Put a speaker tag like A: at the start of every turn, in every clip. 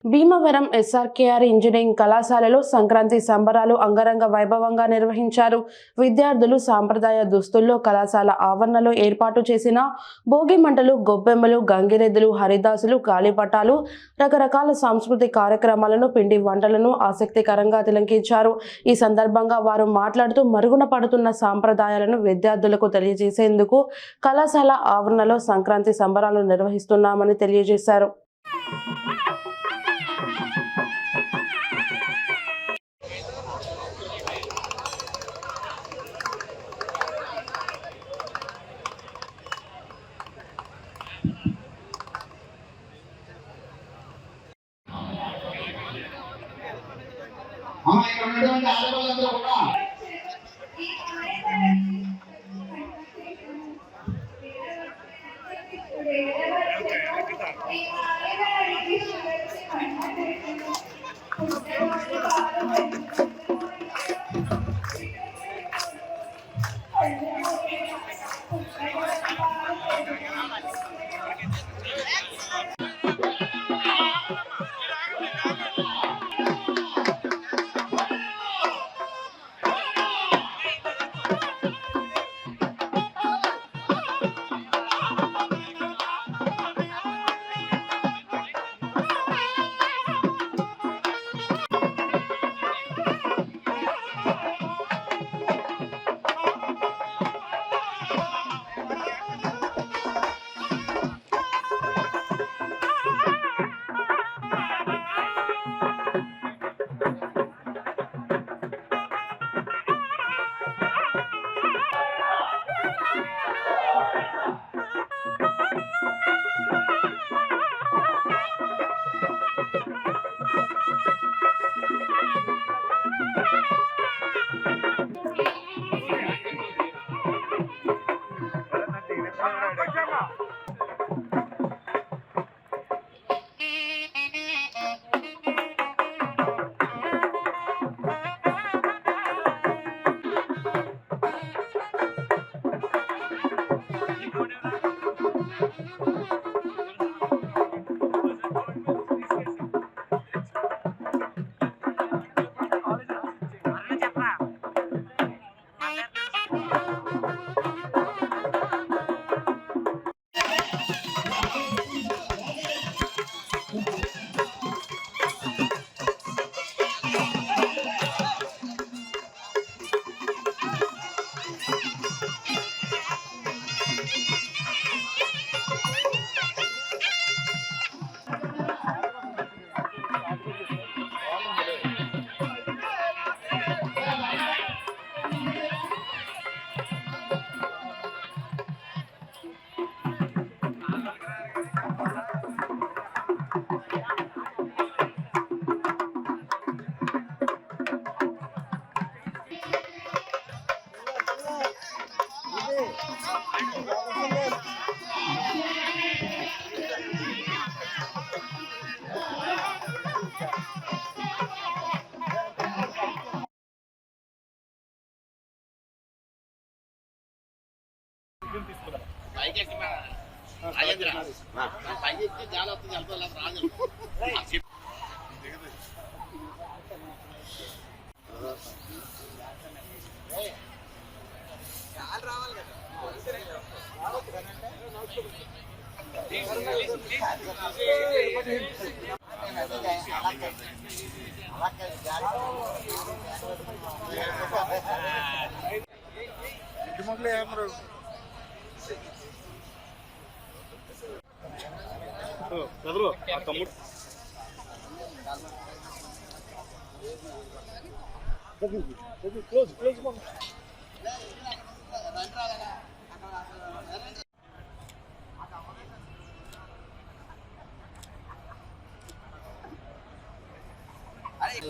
A: Bhimavaram SRKR engineering కళాశాలలో సంక్రాంతి సంబరాలు అంగరంగ వైభవంగా నిర్వహించారు. విద్యార్థులు సాంప్రదాయ దుస్తుల్లో కళాశాల ఆవరణలో ఏర్పాటు చేసిన భోగి మంటలు, గొబ్బెమ్మలు, గంగిరెద్దులు, హరిదాసులు, గాలిపటాలు, రకరకాల సాంస్కృతిక కార్యక్రమాలను, పిండి వంటలను ఆసక్తికరంగా తిలకించారు. ఈ సందర్భంగా వారు మాట్లాడుతూ మరుగున పడుతున్న సాంప్రదాయాలను విద్యార్థులకు తెలియజేసేందుకు కళాశాల ఆవరణలో సంక్రాంతి సంబరాలు నిర్వహిస్తున్నామని తెలియజేశారు.
B: ఇక్కడ ఉన్నటువంటి ఆడవాళ్ళందరూ కూడా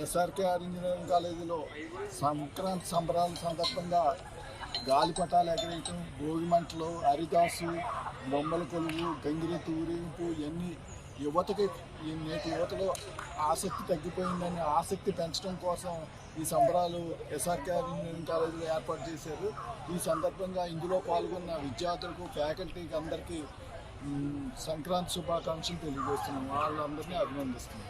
C: ఎస్ఆర్కేఆర్ ఇంజనీరింగ్ కాలేజీలో సంక్రాంతి సంబరాల సందర్భంగా గాలిపటాలు ఎగరేయటం, భోగి మంటలు, హరిదాసు, బొమ్మల కొలువు, గంగిరెద్దు ఊరేగింపు ఇవన్నీ యువతకి నేటి యువతలో ఆసక్తి తగ్గిపోయిందని ఆసక్తి పెంచడం కోసం ఈ సంబరాలు ఎస్ఆర్కేఆర్ ఇంజనీరింగ్ కాలేజీలో ఏర్పాటు చేశారు. ఈ సందర్భంగా ఇందులో పాల్గొన్న విద్యార్థులకు, ఫ్యాకల్టీకి అందరికీ సంక్రాంతి శుభాకాంక్షలు తెలియజేస్తున్నాం. వాళ్ళందరినీ అభినందిస్తున్నాం.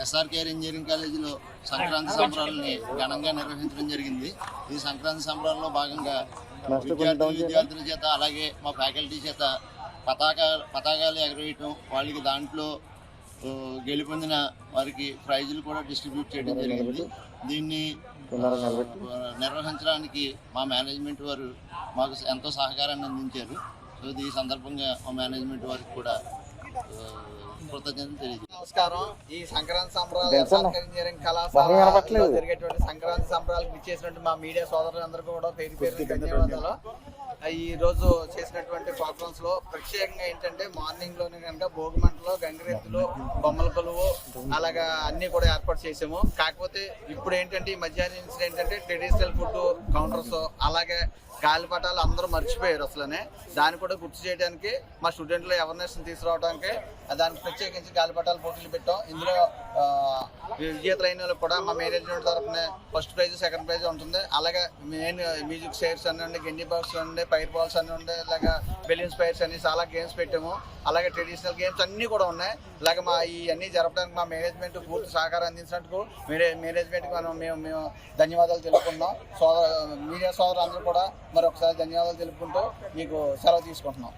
B: ఎస్ఆర్కేఆర్ ఇంజనీరింగ్ కాలేజీలో సంక్రాంతి సంబరాలని ఘనంగా నిర్వహించడం జరిగింది. ఈ సంక్రాంతి సంబరాల్లో భాగంగా విద్యార్థుల చేత అలాగే మా ఫ్యాకల్టీ చేత పతాకాలు ఎగరవేయటం, వాళ్ళకి దాంట్లో గెలుపొందిన వారికి ప్రైజులు కూడా డిస్ట్రిబ్యూట్ చేయడం జరిగింది. దీన్ని నిర్వహించడానికి మా మేనేజ్మెంట్ వారు మాకు ఎంతో సహకారాన్ని అందించారు. సో ఈ సందర్భంగా మా మేనేజ్మెంట్ వారికి కూడా కృతజ్ఞతలు తెలియజేస్తాను.
D: నమస్కారం. ఈ సంక్రాంతి సంబరాలు ఇంజనీరింగ్ కళాశాలలో జరిగేటువంటి సంక్రాంతి సంబరాలకు ఇచ్చేసినటువంటి మా మీడియా సోదరులందరూ కూడా పేరు పేరు ధన్యవాదాలు. ఈ రోజు చేసినటువంటి ప్రోగ్రామ్స్ లో ప్రత్యేకంగా ఏంటంటే మార్నింగ్ లోనే కనుక భోగిమంటలు, గంగిరెద్దులు, బొమ్మల కొలువు అలాగా అన్ని కూడా ఏర్పాటు చేసాము. కాకపోతే ఇప్పుడు ఏంటంటే ఈ మధ్యాహ్నం నుంచి ఏంటంటే ట్రెడిషనల్ ఫుడ్ కౌంటర్స్ అలాగే గాలిపటాలు అందరూ మర్చిపోయారు అసలునే. దాన్ని కూడా గుర్తు చేయడానికి మా స్టూడెంట్లు అవేర్నెస్ తీసుకురావడానికి దానికి ప్రత్యేకించి గాలిపటాల పోటీలు పెట్టాం. ఇందులో విజేతలైన వాళ్ళకి కూడా మా మేనేజ్మెంట్ తరఫున ఫస్ట్ ప్రైజ్, సెకండ్ ప్రైజ్ ఉంటుంది. అలాగే మెయిన్ మ్యూజిక్ చైర్స్ అన్నీ ఉండే, గెండి బాక్స్ ఉండే, ఫైర్ బాల్స్ అన్నీ ఉండే, ఇలాగా బెలూన్స్ ఫైర్స్ అన్ని చాలా గేమ్స్ పెట్టాము. అలాగే ట్రెడిషనల్ గేమ్స్ అన్నీ కూడా ఉన్నాయి. ఇలాగ మా ఈ అన్ని జరపడానికి మా మేనేజ్మెంట్ పూర్తి సహకారం అందించినట్టుకు మేనేజ్మెంట్కి మేము ధన్యవాదాలు తెలుపుకుంటున్నాం. మీడియా సోదరులు అందరూ కూడా మరొకసారి ధన్యవాదాలు తెలుపుకుంటూ మీకు సెలవు తీసుకుంటున్నాం.